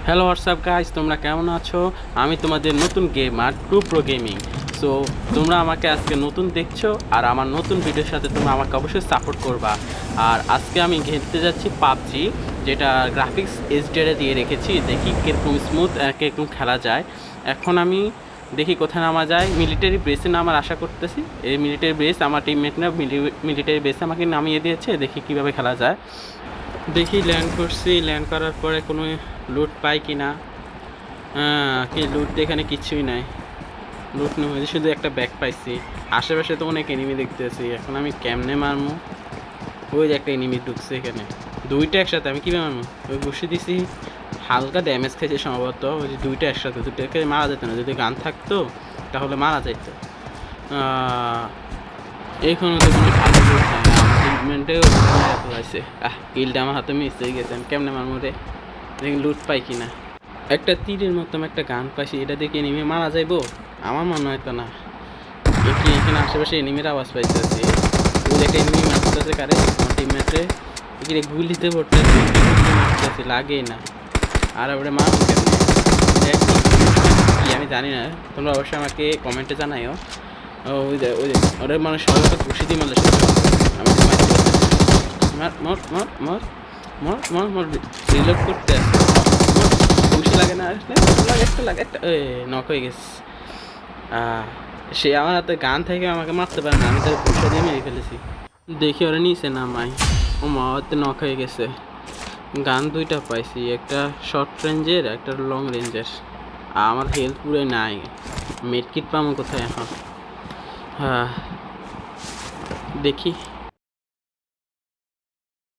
Hello WhatsApp guys, তোমরা কেমন আছো? আমি তোমাদের নতুন gamer to pro gaming. So তোমরা আমাকে আজকে নতুন দেখছো, আর আমার নতুন ভিডিওর সাথে তোমরা আমাকে অবশ্যই সাপোর্ট করবা। আর আজকে আমি খেলতে যাচ্ছি পাবজি, যেটা গ্রাফিক্স এইচডিআরে দিয়ে রেখেছি। দেখি কীরকম স্মুথ কীরকম খেলা যায়। এখন আমি দেখি কোথায় নামা যায়। মিলিটারি বেসে নামার আশা করতেছি। এই মিলিটারি বেস আমার টিমমেটরা মিলিটারি বেসে আমাকে নামিয়ে দিয়েছে। দেখি কীভাবে খেলা যায়। দেখি ল্যান্ড করছি, ল্যান্ড করার পরে কোনো লুট পাই কি না। কি লুট এখানে কিছুই নাই, লুট নেই, শুধু একটা ব্যাগ পাইছি। আশেপাশে তো অনেক এনিমি দেখতেছি, এখন আমি কেমনে মারমু? ওই যে একটা এনিমি ঢুকছে এখানে, দুইটা একসাথে, আমি কীভাবে মারমু? ওই বসে দিছি, হালকা ড্যামেজ খেয়েছে সম্ভবত। ওই যে দুইটা একসাথে, দুটোকে মারা যেত না, যদি গান থাকতো তাহলে মারা যেত। এইখানে তো কোনো ভালো লুট নাই, আমার ট্রিটমেন্টেও আছে। কিলটা আমার হাতে মিস হয়ে গেছে, আমি কেমনে মারমু রে? দেখি লুট পাই কিনা। একটা তীরের মতো একটা গান পাইছি, এটা দেখে এনিমি মারা যাইবো? আমার মনে হয় তো না। কি এখানে আশেপাশে এনিমির আওয়াজ পাইতেছি। ওই একটা এনিমি মারতেছে কারে, আমার টিমমেটে এখানে গুলিতে পড়তেছে, মারতেছে, লাগেই না। আর ওটা মারবো কেমনে? কি আমি জানি না, তোমরা অবশ্যই আমাকে কমেন্টে জানাইও। ওই যে ওদের মানে সবাইকে ঘুষি দিয়ে মারলে আমি মার মর মর মর মর মর মর রিলোড করতে আসে। খুশি লাগে না আসলে, লাগে একটা নক হয়ে গেছে। সে আমার হাতে গান থেকে আমাকে মারতে পারে না, আমি তার পুষা দিয়ে মেরে ফেলেছি। দেখি ওরা নিচে নামাই, ও মা হাতে নক হয়ে গেছে। গান দুইটা পাইছি, একটা শর্ট রেঞ্জের, একটা লং রেঞ্জের। আমার হেলথ পুরোই নাই, মেডকিট পাবো কোথায় এখন? দেখি